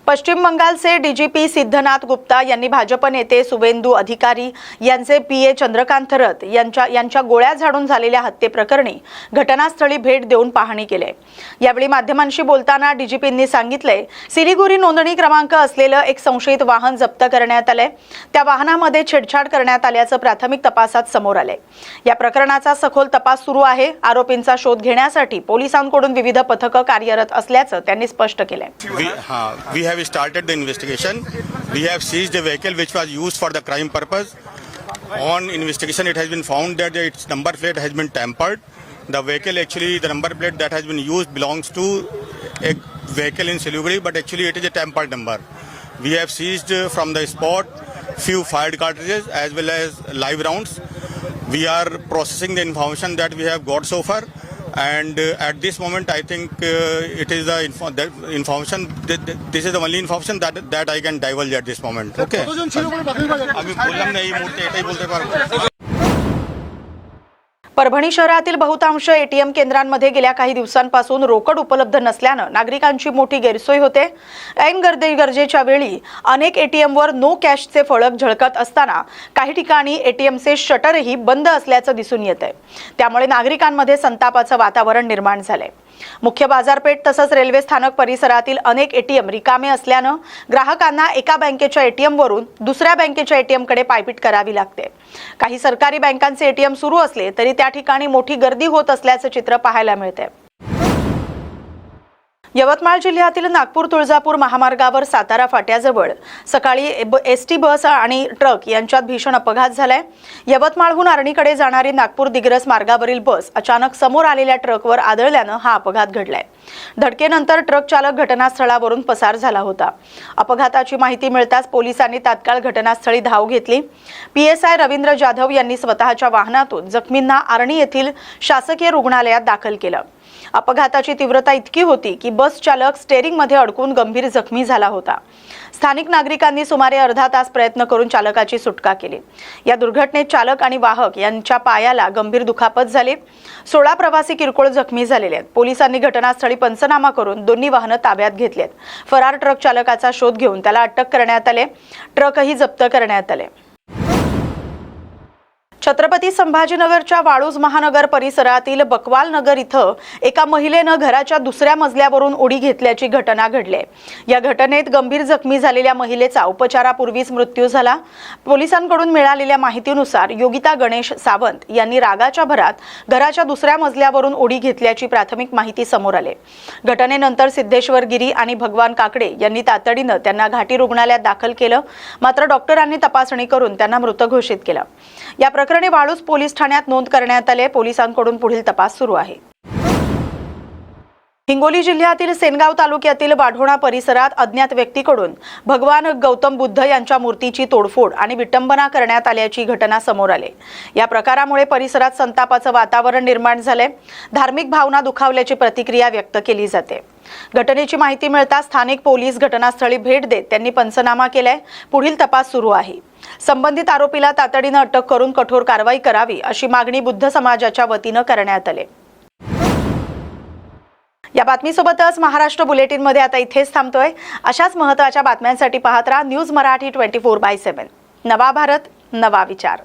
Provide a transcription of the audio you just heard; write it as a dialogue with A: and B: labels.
A: पश्चिम बंगालचे डीजीपी सिद्धनाथ गुप्ता यांनी भाजप नेते सुवेंदू अधिकारी यांचे पीए चंद्रकांत रथ यांच्या गोळ्या झाडून झालेल्या हत्येप्रकरणी घटनास्थळी भेट देऊन पाहणी केली। यावेळी माध्यमांशी बोलताना डीजीपींनी सांगितले, सिलिगुरी नोंदणी क्रमांक असलेले एक संशयित वाहन जप्त करण्यात आले। त्या वाहनामध्ये छेडछाड करण्यात आल्याचे प्राथमिक तपासात समोर आले। या प्रकरणाचा सखोल तपास सुरू आहे। आरोपींचा शोध घेण्यासाठी पोलिसांकडून विविध पथके कार्यरत असल्याचे त्यांनी स्पष्ट केले।
B: We have started the investigation. We have seized a vehicle which was used for the crime purpose. On investigation, it has been found that its number plate has been tampered. The vehicle, actually, the number plate that has been used belongs to a vehicle in Siliguri, but actually it is a tampered number. We have seized from the spot few fired cartridges as well as live rounds. We are processing the information that we have got so far. And at this moment, I think it is the information. This is the only information that I can divulge at this moment. Okay. अभी बोलना नहीं मूर्ति ऐसे ही बोलते पार।
A: परभणी शहरातील बहुतांश ATM केंद्रांमध्ये गेल्या काही दिवसांपासून रोकड उपलब्ध नसल्याने नागरिकांची मोठी गैरसोय होते। ऐन गरजेच्या वेळी अनेक एटीएमवर नो कॅशचे फलक झळकत असताना काही ठिकाणी एटीएमचे शटरही बंद असल्याचे दिसून येते। त्यामुळे नागरिकांमध्ये संतापाचे वातावरण निर्माण झाले। मुख्य बाजारपेठ तसंच रेल्वे स्थानक परिसरातील अनेक एटीएम रिकामे असल्याने ग्राहकांना एका बँकेच्या एटीएम वरून दुसऱ्या बँकेच्या एटीएम कडे पायपीट करावी लागते। काही सरकारी बँकांचे एटीएम सुरू असले तरी त्या ठिकाणी मोठी गर्दी होत असल्याचे चित्र पाहायला मिळते। यवतमाळ जिल्ह्यातील नागपूर तुळजापूर महामार्गावर सातारा फाट्याजवळ सकाळी एसटी बस आणि ट्रक यांच्यात भीषण अपघात झालाय। यवतमाळहून आर्णीकडे जाणारी नागपूर दिग्रस मार्गावरील बस अचानक समोर आलेल्या ट्रकवर आदळल्याने हा अपघात घडलाय। धडकेनंतर ट्रक चालक घटनास्थळावरून पसार झाला होता। अपघाताची माहिती मिळताच पोलिसांनी तात्काळ घटनास्थळी धाव घेतली। पीएसआय रवींद्र जाधव यांनी स्वतःच्या वाहनातून जखमींना आर्णी येथील शासकीय रुग्णालयात दाखल केलं। अपघाताची तीव्रता इतकी होती की बस चालक स्टेअरिंग मध्ये अडकून गंभीर जखमी झाला होता। स्थानिक नागरिकांनी सुमारे अर्धा तास प्रयत्न करून चालकाची सुटका केली। या दुर्घटनेत चालक आणि वाहक यांच्या पायाला गंभीर दुखापत झाली। 16 प्रवासी किरकोळ जखमी झालेले आहेत। पोलिसांनी घटनास्थळी पंचनामा करून दोन्ही वाहने ताब्यात घेतलीत। फरार ट्रक चालकाचा शोध घेऊन त्याला अटक करण्यात आले। ट्रकही जप्त करण्यात आले। छत्रपती संभाजीनगरच्या वाळूज महानगर परिसरातील बकवाल नगर इथं एका महिलेने घराच्या दुसऱ्या मजल्यावरून उडी घेतल्याची घटना घडली। या घटनेत गंभीर जखमी झालेल्या महिलेचा उपचारापूर्वीच मृत्यू झाला। पोलिसांकडून मिळालेल्या माहितीनुसार योगिता गणेश सावंत यांनी रागाच्या भरात घराच्या दुसऱ्या मजल्यावरून उडी घेतल्याची प्राथमिक माहिती समोर आली। घटनेनंतर सिद्धेश्वर गिरी आणि भगवान काकडे यांनी तातडीने त्यांना घाटी रुग्णालयात दाखल केलं, मात्र डॉक्टरांनी तपासणी करून त्यांना मृत घोषित केलं। या प्रकरणी वाळूज पोलीस ठाण्यात नोंद करण्यात आले। पोलिसांकडून पुढील तपास सुरू आहे। हिंगोली जिल्ह्यातील सेनगाव तालुक्यातील वाढोणा परिसरात अज्ञात व्यक्तीकडून भगवान गौतम बुद्ध यांच्या मूर्तीची तोडफोड आणि विटंबना करण्यात आल्याची घटना समोर आली। या प्रकारामुळे परिसरात संतापाचे वातावरण निर्माण झाले। धार्मिक भावना दुखावल्याची प्रतिक्रिया व्यक्त केली जाते। घटनेची माहिती मिळताच स्थानिक पोलीस घटनास्थळी भेट देत त्यांनी पंचनामा केलाय। पुढील तपास सुरू आहे। संबंधित आरोपीला तातडीने अटक करून कठोर कारवाई करावी अशी मागणी बुद्ध समाजाच्या वतीने करण्यात आली। या बातमीसोबतच महाराष्ट्र बुलेटिन मध्ये आता इथेच थांबतोय। अशाच महत्त्वाच्या बातम्यांसाठी पाहत राहा न्यूज मराठी 24/7। नवा भारत, नवा विचार।